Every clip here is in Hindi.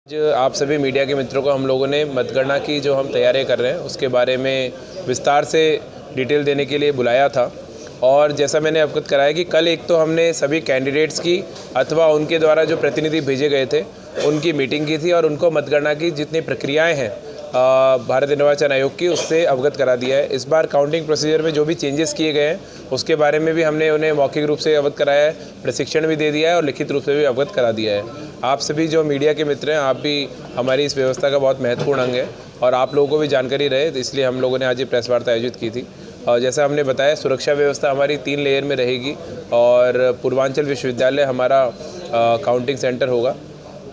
आज आप सभी मीडिया के मित्रों को हम लोगों ने मतगणना की जो हम तैयारियां कर रहे हैं उसके बारे में विस्तार से डिटेल देने के लिए बुलाया था। और जैसा मैंने अवगत कराया कि कल एक तो हमने सभी कैंडिडेट्स की अथवा उनके द्वारा जो प्रतिनिधि भेजे गए थे उनकी मीटिंग की थी और उनको मतगणना की जितनी प्रक्रियाएं हैं भारत निर्वाचन आयोग की उससे अवगत करा दिया है। इस बार काउंटिंग प्रोसीजर में जो भी चेंजेस किए गए हैं उसके बारे में भी हमने उन्हें मौखिक रूप से अवगत कराया है, प्रशिक्षण भी दे दिया है और लिखित रूप से भी अवगत करा दिया है। आप सभी जो मीडिया के मित्र हैं, आप भी हमारी इस व्यवस्था का बहुत महत्वपूर्ण अंग है और आप लोगों को भी जानकारी रहे, तो इसलिए हम लोगों ने आज ये प्रेस वार्ता आयोजित की थी। और जैसा हमने बताया, सुरक्षा व्यवस्था हमारी 3 लेयर में रहेगी और पूर्वांचल विश्वविद्यालय हमारा काउंटिंग सेंटर होगा।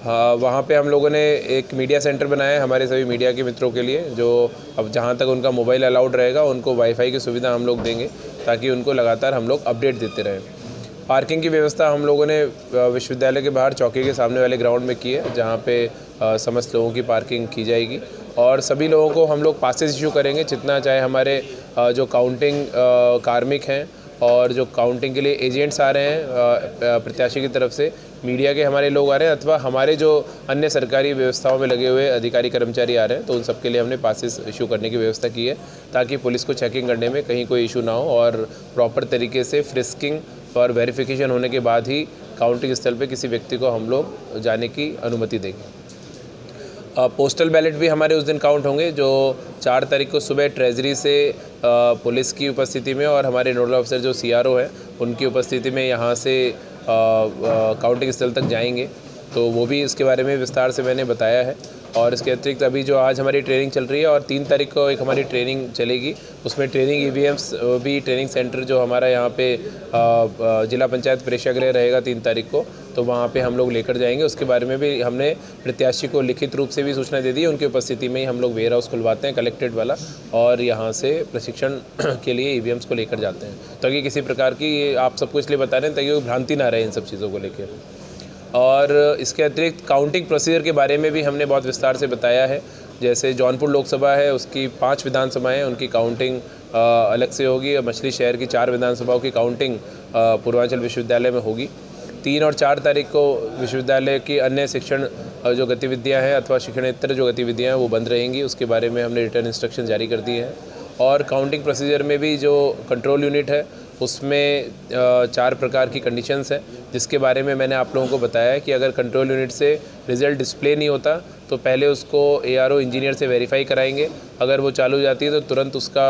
वहाँ पे हम लोगों ने एक मीडिया सेंटर बनाया है हमारे सभी मीडिया के मित्रों के लिए, जो अब जहाँ तक उनका मोबाइल अलाउड रहेगा उनको वाईफाई की सुविधा हम लोग देंगे ताकि उनको लगातार हम लोग अपडेट देते रहें। पार्किंग की व्यवस्था हम लोगों ने विश्वविद्यालय के बाहर चौकी के सामने वाले ग्राउंड में की है, जहाँ पे समस्त लोगों की पार्किंग की जाएगी और सभी लोगों को हम लोग पासेस इशू करेंगे, जितना चाहे हमारे जो काउंटिंग कार्मिक हैं और जो काउंटिंग के लिए एजेंट्स आ रहे हैं प्रत्याशी की तरफ से, मीडिया के हमारे लोग आ रहे हैं अथवा हमारे जो अन्य सरकारी व्यवस्थाओं में लगे हुए अधिकारी कर्मचारी आ रहे हैं, तो उन सब के लिए हमने पासेस इशू करने की व्यवस्था की है ताकि पुलिस को चेकिंग करने में कहीं कोई इशू ना हो और प्रॉपर तरीके से फ्रिस्किंग और वेरिफिकेशन होने के बाद ही काउंटिंग स्थल पे किसी व्यक्ति को हम लोग जाने की अनुमति देंगे। पोस्टल बैलेट भी हमारे उस दिन काउंट होंगे, जो 4 तारीख को सुबह ट्रेजरी से पुलिस की उपस्थिति में और हमारे नोडल ऑफिसर जो CRO हैं उनकी उपस्थिति में यहाँ से काउंटिंग स्थल तक जाएंगे, तो वो भी इसके बारे में विस्तार से मैंने बताया है। और इसके अतिरिक्त अभी जो आज हमारी ट्रेनिंग चल रही है और 3 तारीख को एक हमारी ट्रेनिंग चलेगी, उसमें ट्रेनिंग EVMs भी ट्रेनिंग सेंटर जो हमारा यहाँ पे जिला पंचायत प्रेक्षागृह रहेगा 3 तारीख को, तो वहाँ पे हम लोग लेकर जाएंगे। उसके बारे में भी हमने प्रत्याशी को लिखित रूप से भी सूचना दे दी है। उनकी उपस्थिति में ही हम लोग वेयर हाउस खुलवाते हैं कलेक्टेड वाला और यहाँ से प्रशिक्षण के लिए EVMs को लेकर जाते हैं, ताकि किसी प्रकार की, आप सबको इसलिए बता रहे हैं ताकि भ्रांति ना रहे इन सब चीज़ों को लेकर। और इसके अतिरिक्त काउंटिंग प्रोसीजर के बारे में भी हमने बहुत विस्तार से बताया है। जैसे जौनपुर लोकसभा है, उसकी 5 विधानसभाएँ हैं, उनकी काउंटिंग अलग से होगी और मछली शहर की 4 विधानसभाओं की काउंटिंग पूर्वांचल विश्वविद्यालय में होगी। 3 और 4 तारीख को विश्वविद्यालय की अन्य शिक्षण जो गतिविधियां हैं अथवा शिक्षणेतर जो गतिविधियां हैं वो बंद रहेंगी, उसके बारे में हमने रिटर्न इंस्ट्रक्शन जारी कर दिए हैं। और काउंटिंग प्रोसीजर में भी जो कंट्रोल यूनिट है उसमें 4 प्रकार की कंडीशंस हैं, जिसके बारे में मैंने आप लोगों को बताया है कि अगर कंट्रोल यूनिट से रिज़ल्ट डिस्प्ले नहीं होता तो पहले उसको ARO इंजीनियर से वेरीफाई कराएंगे। अगर वो चालू जाती है तो तुरंत उसका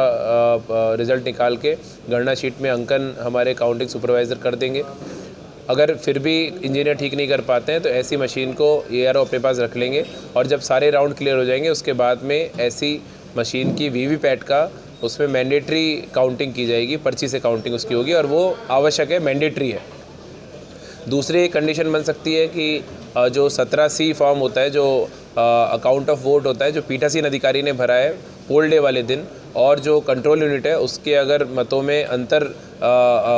रिज़ल्ट निकाल के गणना शीट में अंकन हमारे काउंटिंग सुपरवाइज़र कर देंगे। अगर फिर भी इंजीनियर ठीक नहीं कर पाते हैं तो ऐसी मशीन को ARO अपने पास रख लेंगे और जब सारे राउंड क्लियर हो जाएंगे उसके बाद में ऐसी मशीन की VVPAT का उसमें मैंडेटरी काउंटिंग की जाएगी, पर्ची से काउंटिंग उसकी होगी और वो आवश्यक है, मैंडेटरी है। दूसरी कंडीशन बन सकती है कि जो 17C फॉर्म होता है, जो अकाउंट ऑफ वोट होता है, जो पीठासीन अधिकारी ने भरा है पोल डे वाले दिन, और जो कंट्रोल यूनिट है उसके अगर मतों में अंतर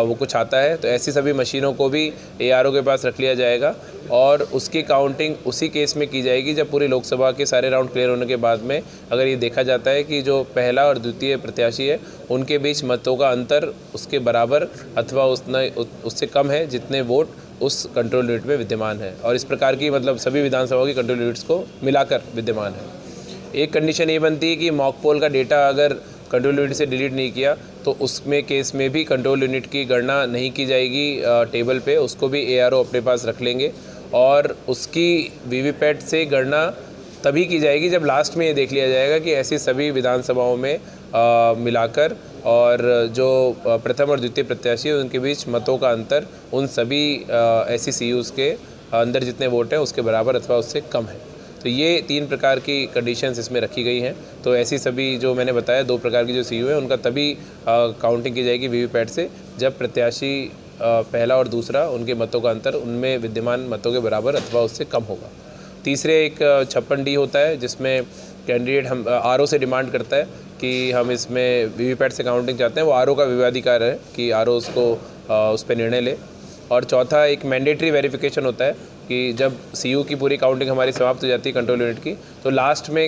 वो कुछ आता है तो ऐसी सभी मशीनों को भी ARO के पास रख लिया जाएगा और उसकी काउंटिंग उसी केस में की जाएगी जब पूरी लोकसभा के सारे राउंड क्लियर होने के बाद में अगर ये देखा जाता है कि जो पहला और द्वितीय प्रत्याशी है उनके बीच मतों का अंतर उसके बराबर अथवा उससे कम है जितने वोट उस कंट्रोल यूनिट में विद्यमान है। और इस प्रकार की मतलब सभी विधानसभाओं की कंट्रोल यूनिट्स को मिलाकर विद्यमान है। एक कंडीशन ये बनती है कि मॉक पोल का डेटा अगर कंट्रोल यूनिट से डिलीट नहीं किया तो उसमें केस में भी कंट्रोल यूनिट की गणना नहीं की जाएगी टेबल पे, उसको भी ARO अपने पास रख लेंगे और उसकी VVPAT से गणना तभी की जाएगी जब लास्ट में ये देख लिया जाएगा कि ऐसी सभी विधानसभाओं में मिलाकर और जो प्रथम और द्वितीय प्रत्याशी है उनके बीच मतों का अंतर उन सभी ऐसी CUs के अंदर जितने वोट हैं उसके बराबर अथवा उससे कम है। तो ये 3 प्रकार की कंडीशंस इसमें रखी गई हैं। तो ऐसी सभी जो मैंने बताया 2 प्रकार की जो CU है उनका तभी काउंटिंग की जाएगी VVPAT से जब प्रत्याशी पहला और दूसरा उनके मतों का अंतर उनमें विद्यमान मतों के बराबर अथवा उससे कम होगा। तीसरे एक 56D होता है जिसमें कैंडिडेट हम RO से डिमांड करता है कि हम इसमें VVPAT से काउंटिंग चाहते हैं, वो RO का विवादिकार है कि RO उसको उस पर निर्णय ले। और चौथा एक मैंडेटरी वेरिफिकेशन होता है कि जब CU की पूरी काउंटिंग हमारी समाप्त हो जाती है कंट्रोल यूनिट की, तो लास्ट में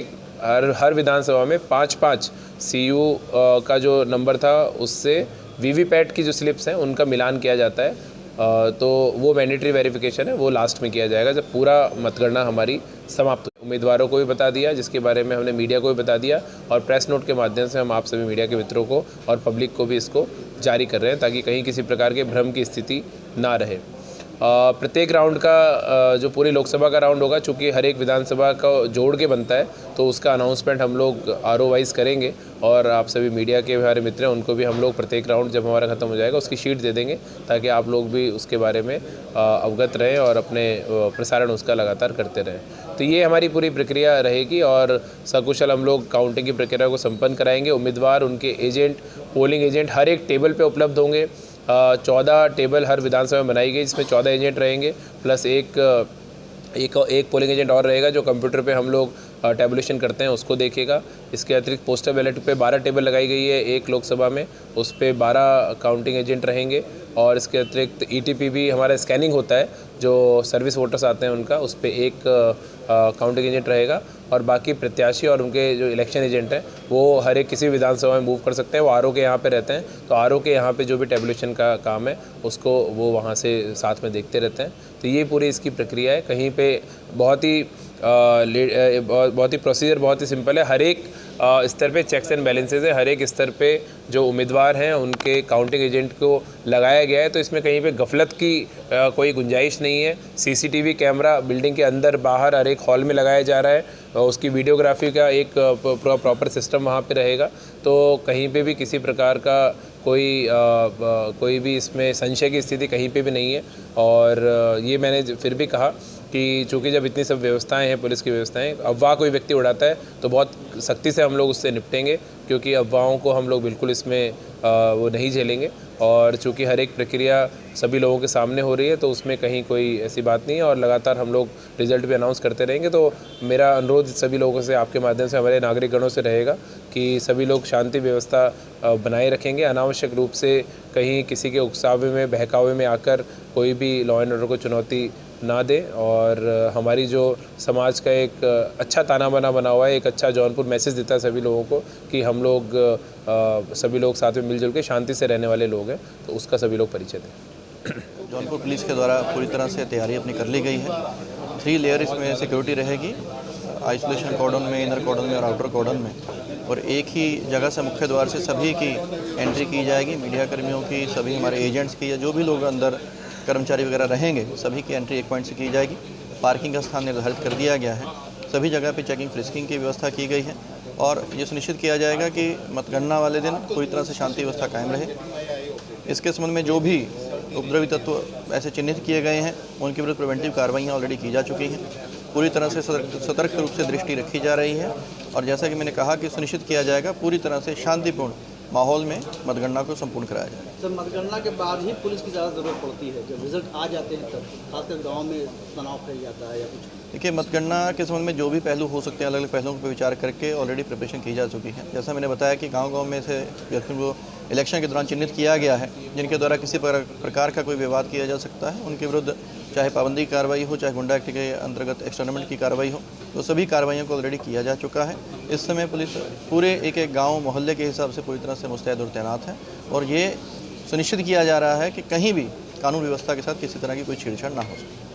हर विधानसभा में 5-5 CU का जो नंबर था उससे VVPAT की जो स्लिप्स हैं उनका मिलान किया जाता है तो वो मैंडेटरी वेरिफिकेशन है, वो लास्ट में किया जाएगा जब पूरा मतगणना हमारी समाप्त हो। उम्मीदवारों को भी बता दिया, जिसके बारे में हमने मीडिया को भी बता दिया, और प्रेस नोट के माध्यम से हम आप सभी मीडिया के मित्रों को और पब्लिक को भी इसको जारी कर रहे हैं ताकि कहीं किसी प्रकार के भ्रम की स्थिति ना रहे। प्रत्येक राउंड का जो पूरी लोकसभा का राउंड होगा, चूँकि हर एक विधानसभा का जोड़ के बनता है, तो उसका अनाउंसमेंट हम लोग आरओ वाइज करेंगे, और आप सभी मीडिया के हमारे मित्र हैं उनको भी हम लोग प्रत्येक राउंड जब हमारा ख़त्म हो जाएगा उसकी शीट दे देंगे, ताकि आप लोग भी उसके बारे में अवगत रहें और अपने प्रसारण उसका लगातार करते रहें। तो ये हमारी पूरी प्रक्रिया रहेगी, और सकुशल हम लोग काउंटिंग की प्रक्रिया को संपन्न कराएंगे। उम्मीदवार, उनके एजेंट, पोलिंग एजेंट हर एक टेबल पे उपलब्ध होंगे। 14 टेबल हर विधानसभा में बनाई गई, जिसमें 14 एजेंट रहेंगे, प्लस एक पोलिंग एजेंट और रहेगा जो कंप्यूटर पे हम लोग टैबुलेशन करते हैं उसको देखेगा। इसके अतिरिक्त पोस्टल बैलेट पे 12 टेबल लगाई गई है एक लोकसभा में, उस पे 12 काउंटिंग एजेंट रहेंगे, और इसके अतिरिक्त ईटीपी भी हमारा स्कैनिंग होता है, जो सर्विस वोटर्स आते हैं उनका, उस पे एक काउंटिंग एजेंट रहेगा, और बाकी प्रत्याशी और उनके जो इलेक्शन एजेंट हैं वो हर एक किसी विधानसभा में मूव कर सकते हैं। वो आरओ के यहाँ पे रहते हैं, तो आरओ के यहाँ पे जो भी टैबुलेशन का काम है उसको वो वहाँ से साथ में देखते रहते हैं। तो ये पूरी इसकी प्रक्रिया है। कहीं पे बहुत ही प्रोसीजर बहुत ही सिंपल है। हर एक स्तर पे चेक्स एंड बैलेंसेज है, हर एक स्तर पे जो उम्मीदवार हैं उनके काउंटिंग एजेंट को लगाया गया है, तो इसमें कहीं पे गफलत की कोई गुंजाइश नहीं है। सीसीटीवी कैमरा बिल्डिंग के अंदर बाहर हर एक हॉल में लगाया जा रहा है, उसकी वीडियोग्राफी का एक प्रॉपर सिस्टम वहाँ पे रहेगा, तो कहीं पे भी किसी प्रकार का कोई भी इसमें संशय की स्थिति कहीं पे भी नहीं है। और ये मैंने फिर भी कहा कि चूँकि जब इतनी सब व्यवस्थाएं हैं, पुलिस की व्यवस्थाएं, अफवाह कोई व्यक्ति उड़ाता है तो बहुत सख्ती से हम लोग उससे निपटेंगे, क्योंकि अफवाहों को हम लोग बिल्कुल इसमें वो नहीं झेलेंगे। और चूँकि हर एक प्रक्रिया सभी लोगों के सामने हो रही है, तो उसमें कहीं कोई ऐसी बात नहीं है, और लगातार हम लोग रिजल्ट भी अनाउंस करते रहेंगे। तो मेरा अनुरोध सभी लोगों से, आपके माध्यम से हमारे नागरिकगणों से रहेगा कि सभी लोग शांति व्यवस्था बनाए रखेंगे। अनावश्यक रूप से कहीं किसी के उकसावे में, बहकावे में आकर कोई भी लॉ एंड ऑर्डर को चुनौती ना दे, और हमारी जो समाज का एक अच्छा ताना बाना बना हुआ है, एक अच्छा जौनपुर मैसेज देता है सभी लोगों को कि हम लोग सभी लोग साथ में मिलजुल के शांति से रहने वाले लोग हैं, तो उसका सभी लोग परिचय दें। जौनपुर पुलिस के द्वारा पूरी तरह से तैयारी अपनी कर ली गई है। 3 लेयर इसमें सिक्योरिटी रहेगी, आइसोलेशन कॉर्डन में, इनर कॉर्डन में और आउटर कॉर्डन में, और एक ही जगह से मुख्य द्वार से सभी की एंट्री की जाएगी। मीडिया कर्मियों की, सभी हमारे एजेंट्स की, या जो भी लोग अंदर कर्मचारी वगैरह रहेंगे, सभी की एंट्री एक पॉइंट से की जाएगी। पार्किंग का स्थान निर्धारित कर दिया गया है। सभी जगह पे चेकिंग फ्रिस्किंग की व्यवस्था की गई है, और ये सुनिश्चित किया जाएगा कि मतगणना वाले दिन पूरी तरह से शांति व्यवस्था कायम रहे। इसके संबंध में जो भी उपद्रवी तत्व ऐसे चिन्हित किए गए हैं, उनके विरुद्ध प्रिवेंटिव कार्रवाइयाँ ऑलरेडी की जा चुकी हैं। पूरी तरह से सतर्क रूप से दृष्टि रखी जा रही है, और जैसा कि मैंने कहा कि सुनिश्चित किया जाएगा पूरी तरह से शांतिपूर्ण माहौल में मतगणना को संपूर्ण कराया जाए। सर, मतगणना के बाद ही पुलिस की ज़्यादा ज़रूरत पड़ती है, जब रिजल्ट आ जाते हैं तब खासकर गांव में तनाव फैल जाता है या कुछ? देखिए, मतगणना के संबंध में जो भी पहलू हो सकते हैं, अलग अलग पहलुओं पर विचार करके ऑलरेडी प्रिपरेशन की जा चुकी है। जैसा मैंने बताया कि गाँव में से व्यक्तियों को इलेक्शन के दौरान चिन्हित किया गया है, जिनके द्वारा किसी प्रकार का कोई विवाद किया जा सकता है, उनके विरुद्ध चाहे पाबंदी की कार्रवाई हो, चाहे गुंडा एक्ट के अंतर्गत एक्सटर्नमेंट की कार्रवाई हो, तो सभी कार्रवाइयों को ऑलरेडी किया जा चुका है। इस समय पुलिस पूरे एक गांव मोहल्ले के हिसाब से पूरी तरह से मुस्तैद और तैनात है, और ये सुनिश्चित किया जा रहा है कि कहीं भी कानून व्यवस्था के साथ किसी तरह की कोई छेड़छाड़ ना हो सके।